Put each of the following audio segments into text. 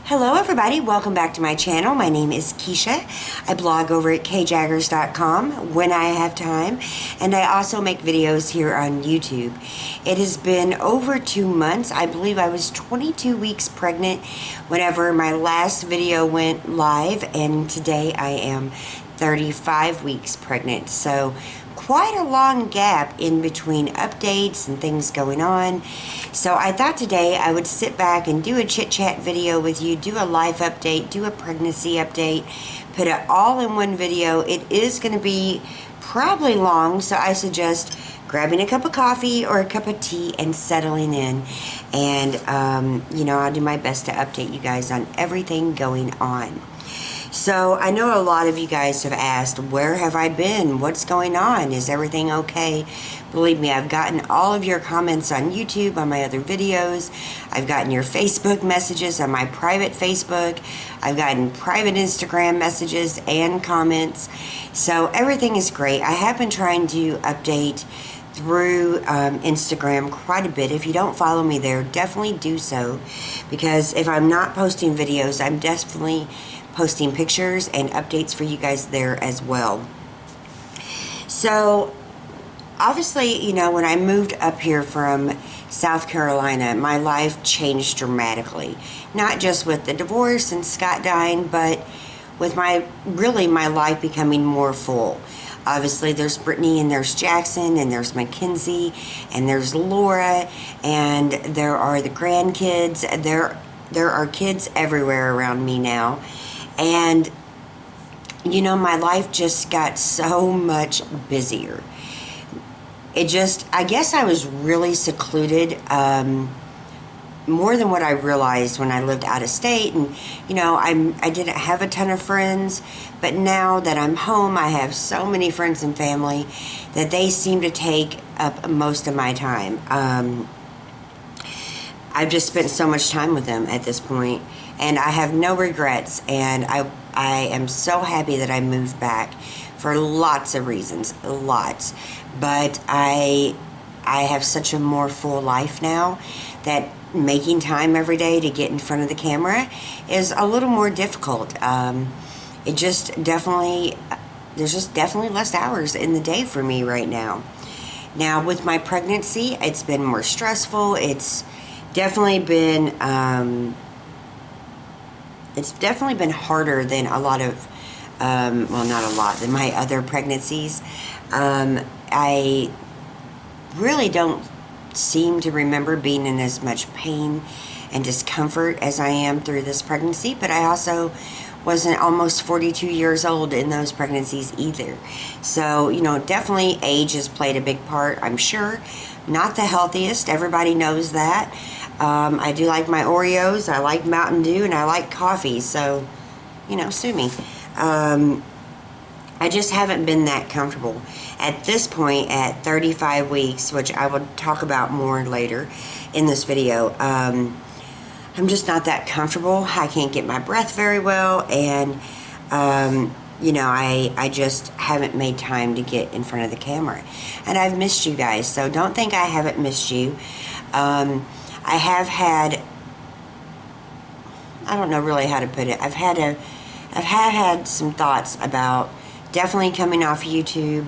Hello everybody, welcome back to my channel. My name is Kisha. I blog over at Jaggers.com when I have time, and I also make videos here on YouTube. It has been over 2 months. I believe I was 22 weeks pregnant whenever my last video went live, and today I am 35 weeks pregnant. So quite a long gap in between updates and things going on. So I thought today I would sit back and do a chit chat video with you, do a life update, do a pregnancy update, put it all in one video. It is going to be probably long, so I suggest grabbing a cup of coffee or a cup of tea and settling in. And I'll do my best to update you guys on everything going on. So I know a lot of you guys have asked, where have I been? What's going on? Is everything okay? Believe me, I've gotten all of your comments on YouTube, on my other videos. I've gotten your Facebook messages on my private Facebook. I've gotten private Instagram messages and comments. So everything is great. I have been trying to update through Instagram quite a bit. If you don't follow me there, definitely do so, because if I'm not posting videos, I'm definitely posting pictures and updates for you guys there as well. So obviously, when I moved up here from South Carolina, my life changed dramatically. Not just with the divorce and Scott dying, but with my life becoming more full. Obviously, there's Brittany, and there's Jackson, and there's Mackenzie, and there's Laura, and there are the grandkids. There are kids everywhere around me now. And, my life just got so much busier. I guess I was really secluded, more than what I realized when I lived out of state. And, I didn't have a ton of friends, but now that I'm home, I have so many friends and family that they seem to take up most of my time. I've just spent so much time with them at this point, and I have no regrets, and I am so happy that I moved back for lots of reasons, lots. But I have such a more full life now that making time every day to get in front of the camera is a little more difficult. There's just definitely less hours in the day for me right now. Now with my pregnancy, it's been more stressful. It's definitely been harder than a lot of not a lot, than my other pregnancies. I really don't seem to remember being in as much pain and discomfort as I am through this pregnancy, but I also wasn't almost 42 years old in those pregnancies either. So, definitely age has played a big part, I'm sure. Not the healthiest, everybody knows that. I do like my Oreos, I like Mountain Dew, and I like coffee, so, sue me. I just haven't been that comfortable. At this point, at 35 weeks, which I will talk about more later in this video, I'm just not that comfortable. I can't get my breath very well, and, I just haven't made time to get in front of the camera. And I've missed you guys, so don't think I haven't missed you. I have had, I don't know really how to put it, I've had some thoughts about definitely coming off YouTube,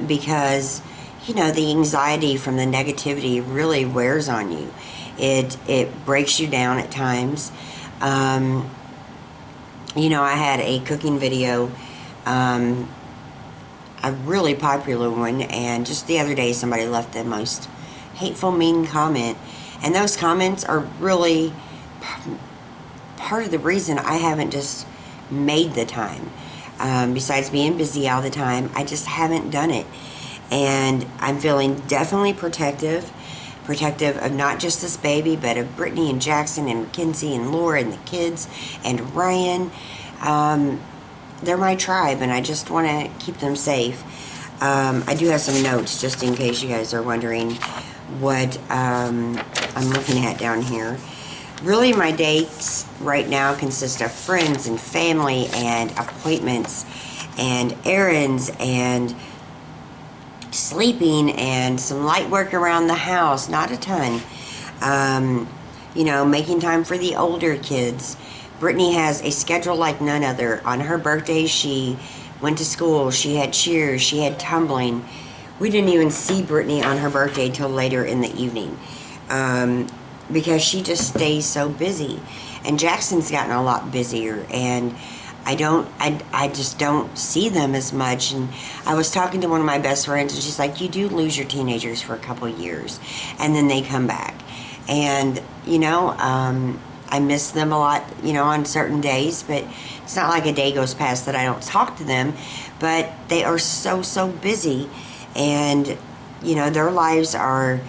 because, the anxiety from the negativity really wears on you. It breaks you down at times. I had a cooking video, a really popular one, and just the other day somebody left the most hateful, mean comment, and those comments are really part of the reason I haven't just made the time. Besides being busy all the time, I just haven't done it. And I'm feeling definitely protective of not just this baby, but of Brittany and Jackson and Mackenzie and Laura and the kids and Ryan. They're my tribe, and I just want to keep them safe. I do have some notes just in case you guys are wondering what I'm looking at down here. Really, my dates right now consist of friends and family and appointments and errands and sleeping and some light work around the house. Not a ton. making time for the older kids. Brittany has a schedule like none other. On her birthday, she went to school, she had cheers, she had tumbling. We didn't even see Brittany on her birthday till later in the evening, because she just stays so busy. And Jackson's gotten a lot busier, and I just don't see them as much. And I was talking to one of my best friends, and she's like, you do lose your teenagers for a couple of years, and then they come back. And, I miss them a lot, on certain days, but it's not like a day goes past that I don't talk to them. But they are so, so busy, and, their lives are,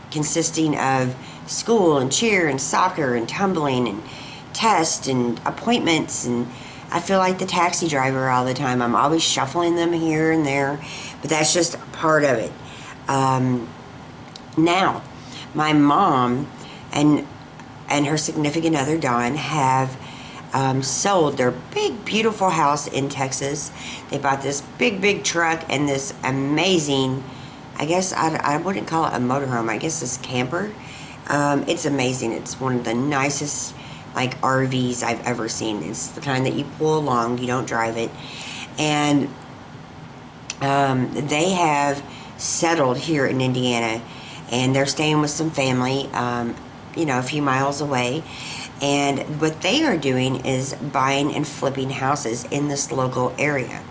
consisting of school and cheer and soccer and tumbling and tests and appointments, and I feel like the taxi driver all the time. I'm always shuffling them here and there, but that's just part of it. Now, my mom and her significant other, Dawn, have sold their big, beautiful house in Texas. They bought this big, big truck and this amazing, I guess I wouldn't call it a motorhome, I guess this camper. It's amazing. It's one of the nicest, like, RVs I've ever seen. It's the kind that you pull along, you don't drive it. And they have settled here in Indiana, and they're staying with some family, a few miles away. And what they are doing is buying and flipping houses in this local area.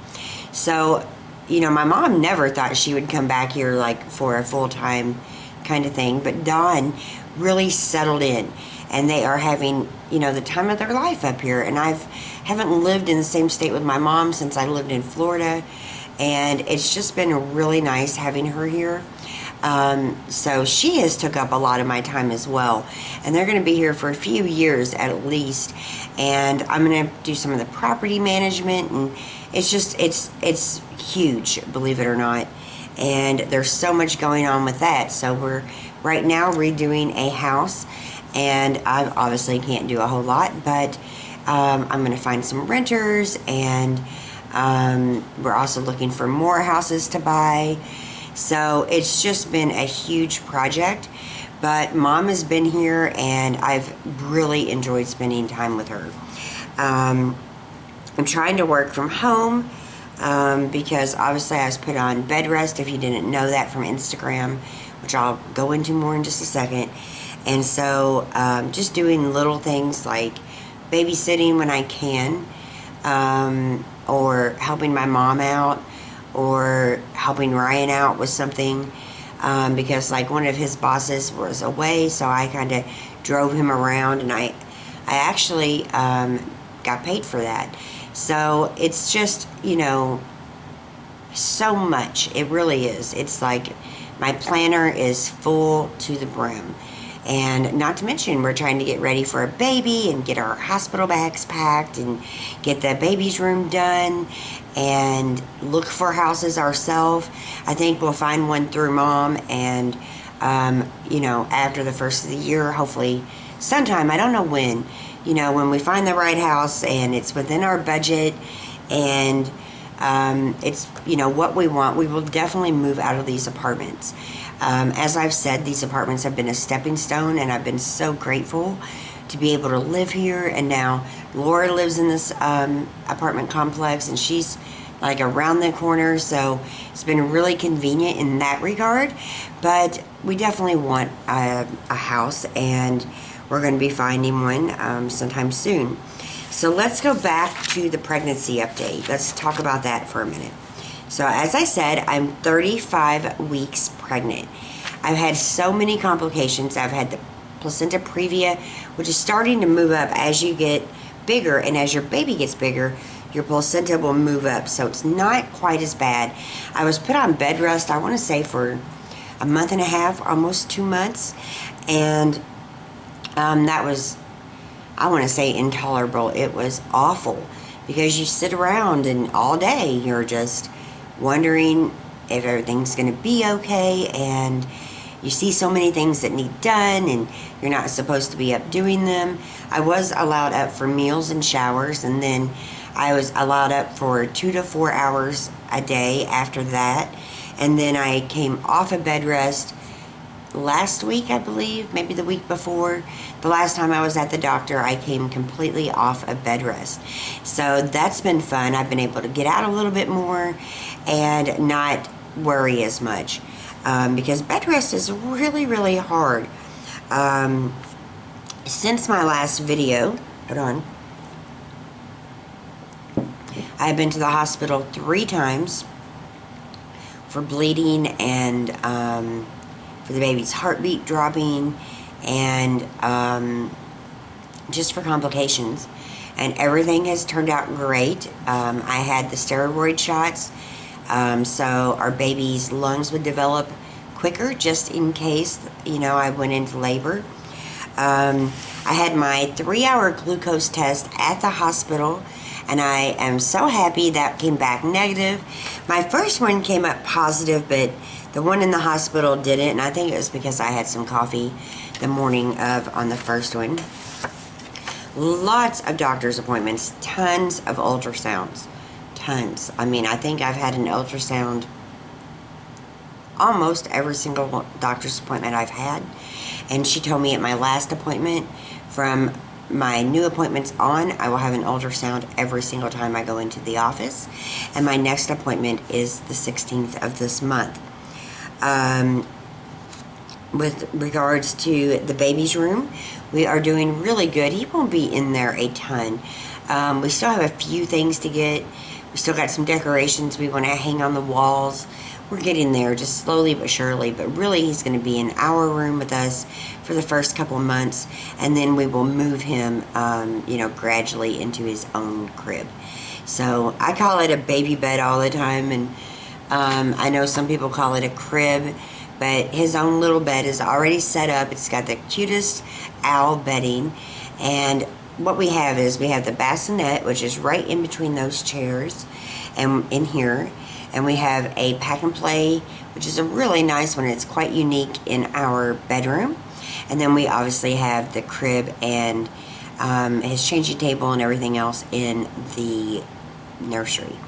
So, my mom never thought she would come back here, like, for a full-time kind of thing, but Dawn really settled in, and they are having, the time of their life up here. And haven't lived in the same state with my mom since I lived in Florida, and it's just been really nice having her here. So she has took up a lot of my time as well, and they're going to be here for a few years at least, and I'm going to do some of the property management, and it's just, it's huge, believe it or not, and there's so much going on with that. So we're right now redoing a house, and I obviously can't do a whole lot, but I'm going to find some renters, and we're also looking for more houses to buy. So it's just been a huge project, but Mom has been here, and I've really enjoyed spending time with her. I'm trying to work from home, because obviously I was put on bed rest, if you didn't know that from Instagram, which I'll go into more in just a second. And so just doing little things like babysitting when I can, or helping my mom out, or helping Ryan out with something, because, like, one of his bosses was away, so I kind of drove him around, and I actually got paid for that. So it's just, so much. It really is. It's like my planner is full to the brim. And not to mention, we're trying to get ready for a baby and get our hospital bags packed and get the baby's room done and look for houses ourselves. I think we'll find one through Mom, and, after the first of the year, hopefully sometime, I don't know when, when we find the right house and it's within our budget, and it's, what we want, we will definitely move out of these apartments. As I've said, these apartments have been a stepping stone, and I've been so grateful to be able to live here. And now Laura lives in this apartment complex, and she's like around the corner, so it's been really convenient in that regard. But we definitely want a house, and we're going to be finding one sometime soon. So let's go back to the pregnancy update. Let's talk about that for a minute. So as I said, I'm 35 weeks pregnant. I've had so many complications. I've had the placenta previa, which is starting to move up as you get bigger, and as your baby gets bigger, your placenta will move up. So it's not quite as bad. I was put on bed rest, I want to say, for a month and a half, almost 2 months, and that was, I want to say, intolerable. It was awful, because you sit around and all day you're just wondering if everything's going to be okay, and you see so many things that need done, and you're not supposed to be up doing them. I was allowed up for meals and showers, and then I was allowed up for 2 to 4 hours a day after that, and then I came off of bed rest last week, I believe, maybe the week before. The last time I was at the doctor, I came completely off of bed rest. So that's been fun. I've been able to get out a little bit more and not worry as much, because bed rest is really, really hard. Since my last video, hold on, I've been to the hospital 3 times for bleeding and for the baby's heartbeat dropping, and just for complications. And everything has turned out great. I had the steroid shots, so our baby's lungs would develop quicker, just in case, you know, I went into labor. I had my 3-hour glucose test at the hospital, and I am so happy that came back negative. My first one came up positive, but the one in the hospital didn't, and I think it was because I had some coffee the morning of on the first one. Lots of doctor's appointments, tons of ultrasounds, tons. I mean, I think I've had an ultrasound almost every single doctor's appointment I've had. And she told me at my last appointment, from my new appointments on, I will have an ultrasound every single time I go into the office. And my next appointment is the 16th of this month. With regards to the baby's room, we are doing really good. He won't be in there a ton. We still have a few things to get. We still got some decorations we want to hang on the walls. We're getting there, just slowly but surely. But really, he's going to be in our room with us for the first couple of months, and then we will move him, you know, gradually into his own crib. So I call it a baby bed all the time, and I know some people call it a crib, but his own little bed is already set up. It's got the cutest owl bedding, and what we have is we have the bassinet, which is right in between those chairs and in here. And we have a pack and play, which is a really nice one. It's quite unique in our bedroom. And then we obviously have the crib and his changing table and everything else in the nursery.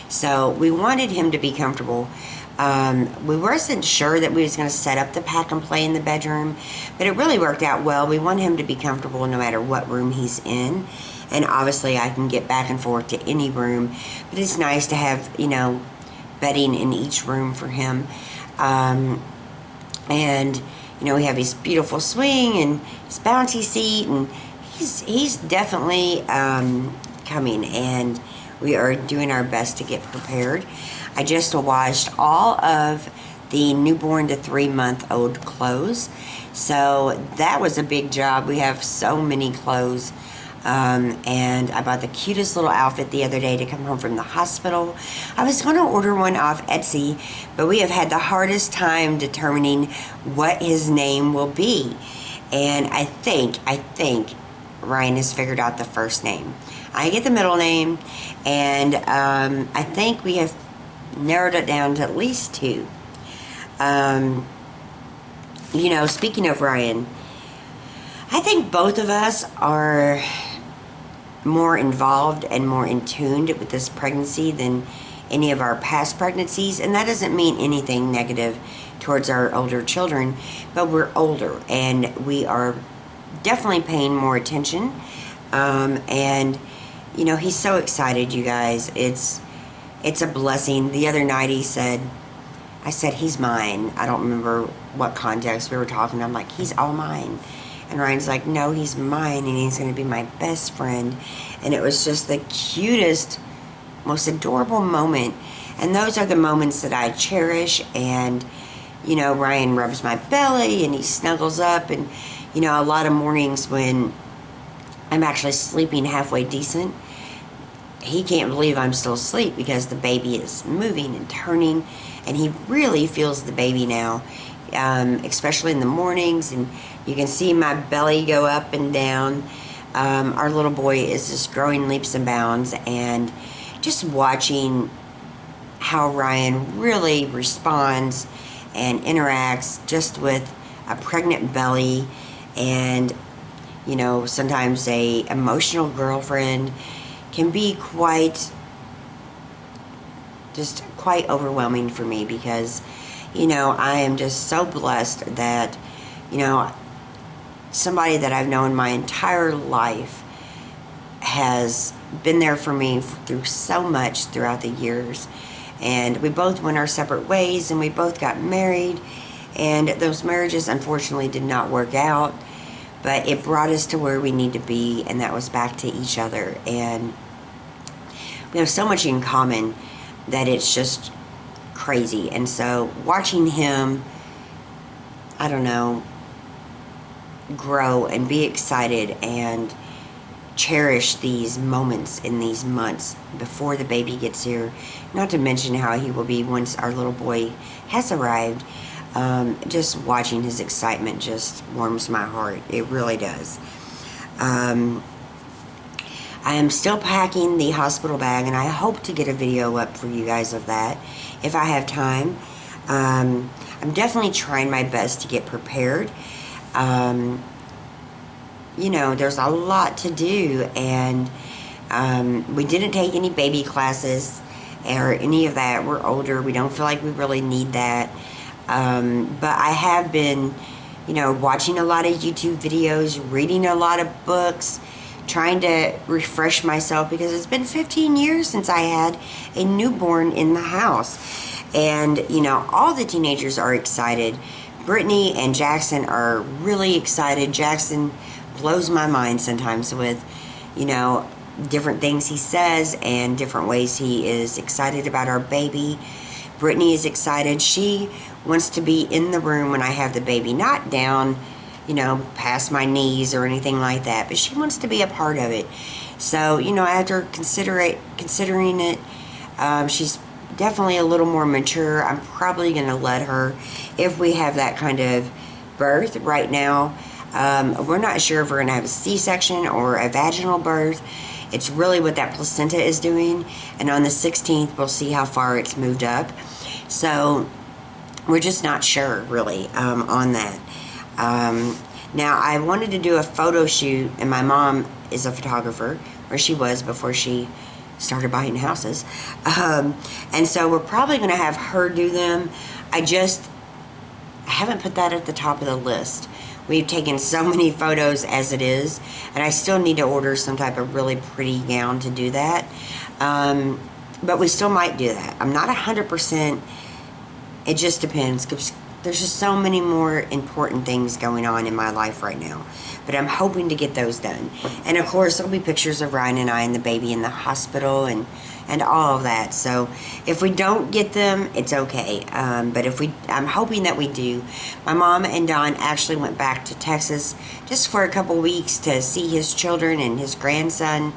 So we wanted him to be comfortable. We wasn't sure that we was going to set up the pack and play in the bedroom, but it really worked out well. We want him to be comfortable no matter what room he's in. And obviously I can get back and forth to any room, but it's nice to have, you know, bedding in each room for him. And you know, we have his beautiful swing and his bouncy seat, and he's definitely coming, and we are doing our best to get prepared. I just washed all of the newborn to 3-month-old clothes, so that was a big job. We have so many clothes. And I bought the cutest little outfit the other day to come home from the hospital. I was going to order one off Etsy, but we have had the hardest time determining what his name will be. And I think Ryan has figured out the first name. I get the middle name, and I think we have narrowed it down to at least 2. You know, speaking of Ryan, I think both of us are more involved and more in tune with this pregnancy than any of our past pregnancies, and that doesn't mean anything negative towards our older children, but we're older and we are definitely paying more attention. And you know, he's so excited, you guys. It's a blessing. The other night I said he's mine. I don't remember what context we were talking. I'm like, he's all mine. And Ryan's like, no, he's mine, and he's going to be my best friend. And it was just the cutest, most adorable moment. And those are the moments that I cherish. And, you know, Ryan rubs my belly, and he snuggles up. And, you know, a lot of mornings when I'm actually sleeping halfway decent, he can't believe I'm still asleep because the baby is moving and turning. And he really feels the baby now, especially in the mornings. And you can see my belly go up and down. Our little boy is just growing leaps and bounds, and just watching how Ryan really responds and interacts just with a pregnant belly, and you know, sometimes a emotional girlfriend can be quite overwhelming for me, because you know, I am just so blessed that, you know, somebody that I've known my entire life has been there for me through so much throughout the years. And we both went our separate ways, and we both got married, and those marriages unfortunately did not work out, but it brought us to where we need to be, and that was back to each other. And we have so much in common that it's just crazy. And so watching him, I don't know, grow and be excited and cherish these moments in these months before the baby gets here, not to mention how he will be once our little boy has arrived. Just watching his excitement just warms my heart. It really does. I am still packing the hospital bag, and I hope to get a video up for you guys of that if I have time. I'm definitely trying my best to get prepared. You know, there's a lot to do, and we didn't take any baby classes or any of that. We're older. We don't feel like we really need that. But I have been, you know, watching a lot of YouTube videos, reading a lot of books, trying to refresh myself, because it's been 15 years since I had a newborn in the house. And, you know, all the teenagers are excited. Brittany and Jackson are really excited. Jackson blows my mind sometimes with, you know, different things he says and different ways he is excited about our baby. Brittany is excited. She wants to be in the room when I have the baby, not down, you know, past my knees or anything like that, but she wants to be a part of it. So, you know, after considering it, she's definitely a little more mature. I'm probably going to let her, if we have that kind of birth. Right now, we're not sure if we're going to have a C-section or a vaginal birth. It's really what that placenta is doing, and on the 16th we'll see how far it's moved up. So we're just not sure really on that. Now, I wanted to do a photo shoot, and my mom is a photographer, or she was before she started buying houses. And so we're probably going to have her do them. I haven't put that at the top of the list. We've taken so many photos as it is, and I still need to order some type of really pretty gown to do that. But we still might do that. I'm not 100%. It just depends, because there's just so many more important things going on in my life right now. But I'm hoping to get those done. And of course, there'll be pictures of Ryan and I and the baby in the hospital and all of that. So if we don't get them, it's okay. But I'm hoping that we do. My mom and Don actually went back to Texas just for a couple weeks to see his children and his grandson.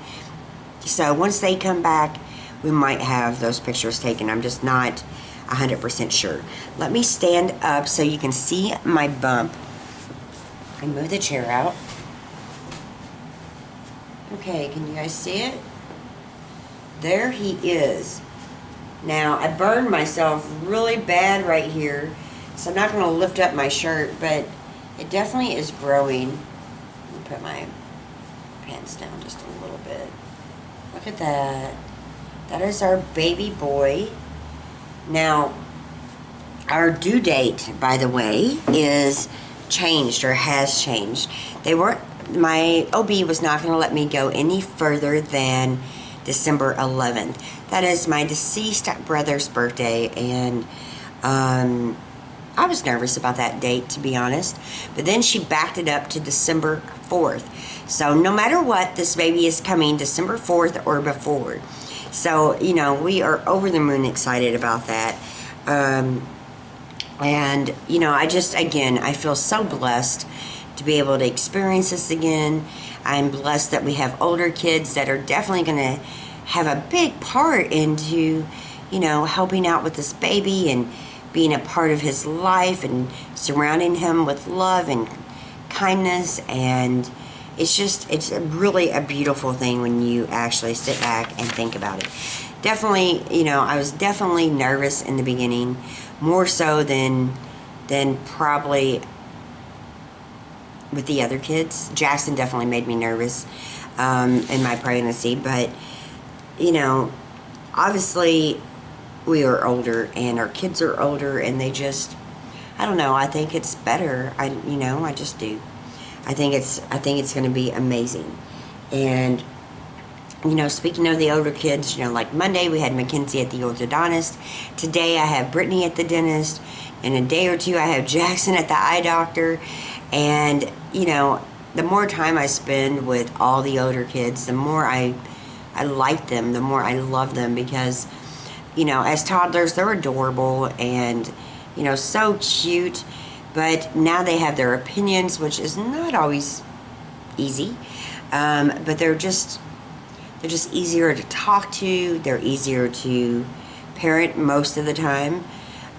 So once they come back, we might have those pictures taken. I'm just not 100% sure. Let me stand up so you can see my bump. And move the chair out. Okay, can you guys see it? There he is. Now, I burned myself really bad right here, so I'm not going to lift up my shirt, but it definitely is growing. Let me put my pants down just a little bit. Look at that. That is our baby boy. Now, our due date, by the way, is changed, or has changed. My OB was not going to let me go any further than December 11th. That is my deceased brother's birthday, and I was nervous about that date, to be honest. But then she backed it up to December 4th. So no matter what, this baby is coming December 4th or before. So, you know, we are over the moon excited about that. And, you know, I feel so blessed to be able to experience this again. I'm blessed that we have older kids that are definitely going to have a big part into, you know, helping out with this baby and being a part of his life and surrounding him with love and kindness. And it's really a beautiful thing when you actually sit back and think about it. Definitely, you know, I was definitely nervous in the beginning, more so than probably with the other kids. Jackson definitely made me nervous in my pregnancy, but, you know, obviously we are older and our kids are older, and they just, I don't know, I think it's better. I just do. I think it's going to be amazing. And speaking of the older kids, like Monday we had Mackenzie at the orthodontist. Today I have Brittany at the dentist. In a day or two I have Jackson at the eye doctor. And, the more time I spend with all the older kids, the more I like them, the more I love them, because, as toddlers they're adorable and, so cute. But now they have their opinions, which is not always easy. But they're just easier to talk to. They're easier to parent most of the time.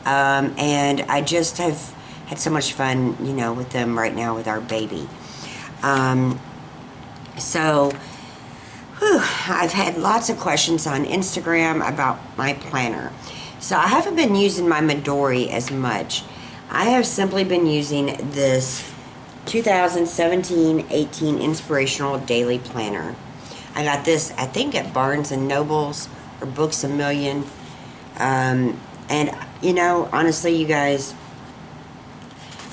And I just have had so much fun, with them right now with our baby. I've had lots of questions on Instagram about my planner. So I haven't been using my Midori as much. I have simply been using this 2017-18 Inspirational Daily Planner. I got this, I think, at Barnes & Nobles or Books A Million. And, honestly, you guys,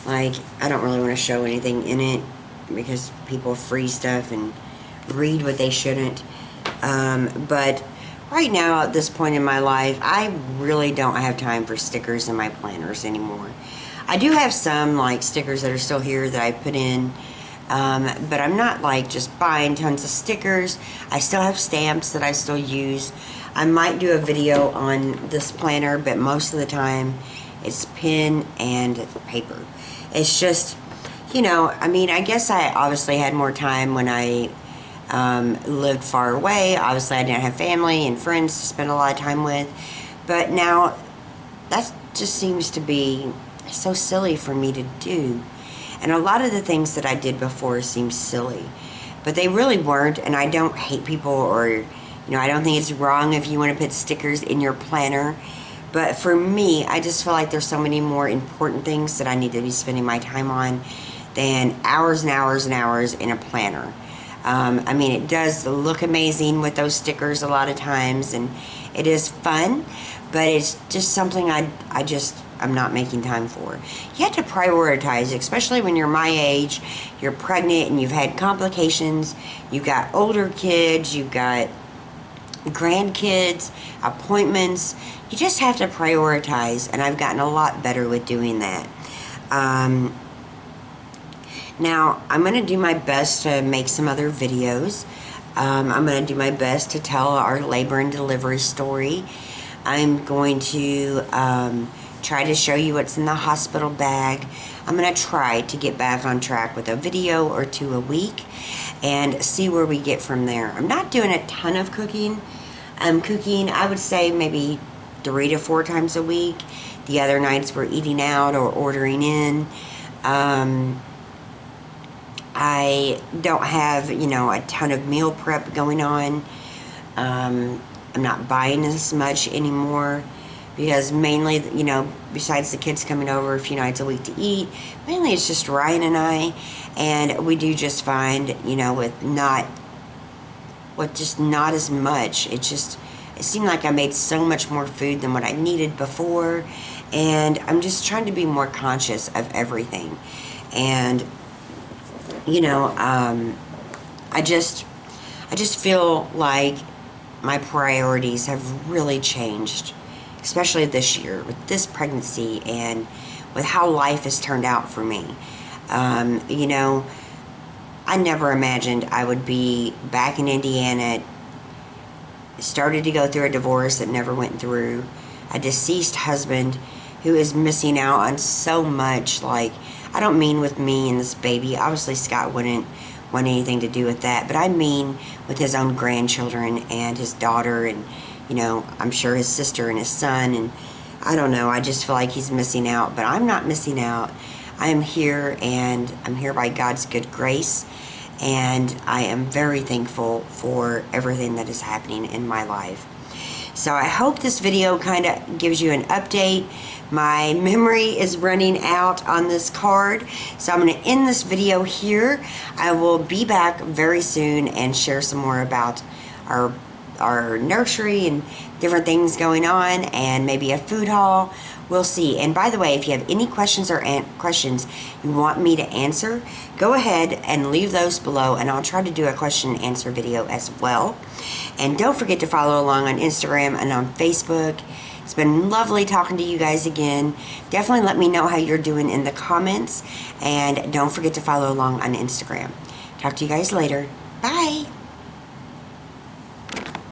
like, I don't really want to show anything in it because people freeze stuff and read what they shouldn't. But right now, at this point in my life, I really don't have time for stickers in my planners anymore. I do have some, like, stickers that are still here that I put in. But I'm not like just buying tons of stickers. I still have stamps that I still use. I might do a video on this planner, but most of the time it's pen and paper. It's just, I guess I obviously had more time when I lived far away. Obviously I didn't have family and friends to spend a lot of time with. But now that just seems to be so silly for me to do. And a lot of the things that I did before seem silly, but they really weren't. And I don't hate people, or, I don't think it's wrong if you want to put stickers in your planner. But for me, I just feel like there's so many more important things that I need to be spending my time on than hours and hours and hours in a planner. It does look amazing with those stickers a lot of times, and it is fun, but it's just something I'm not making time for. You have to prioritize, especially when you're my age, you're pregnant and you've had complications, you've got older kids, you've got grandkids, appointments. You just have to prioritize, and I've gotten a lot better with doing that. Now, I'm going to do my best to make some other videos. I'm going to do my best to tell our labor and delivery story. I'm going to try to show you what's in the hospital bag. I'm going to try to get back on track with a video or two a week and see where we get from there. I'm not doing a ton of cooking. I'm cooking, I would say, maybe 3 to 4 times a week. The other nights we're eating out or ordering in. I don't have, a ton of meal prep going on. I'm not buying as much anymore because mainly, besides the kids coming over a few nights a week to eat, mainly it's just Ryan and I, and we do just fine, with just not as much. It seemed like I made so much more food than what I needed before, and I'm just trying to be more conscious of everything. And I just feel like my priorities have really changed, especially this year with this pregnancy and with how life has turned out for me. I never imagined I would be back in Indiana, started to go through a divorce that never went through, a deceased husband who is missing out on so much. Like, I don't mean with me and this baby. Obviously, Scott wouldn't want anything to do with that. But I mean with his own grandchildren and his daughter and, I'm sure his sister and his son. And I don't know. I just feel like he's missing out. But I'm not missing out. I am here, and I'm here by God's good grace. And I am very thankful for everything that is happening in my life. So I hope this video kind of gives you an update. My memory is running out on this card, so I'm going to end this video here. I will be back very soon and share some more about our our nursery and different things going on, and maybe a food haul. We'll see. And by the way, if you have any questions or questions you want me to answer, go ahead and leave those below, and I'll try to do a question and answer video as well. And don't forget to follow along on Instagram and on Facebook. It's been lovely talking to you guys again. Definitely let me know how you're doing in the comments, and don't forget to follow along on Instagram. Talk to you guys later. Bye.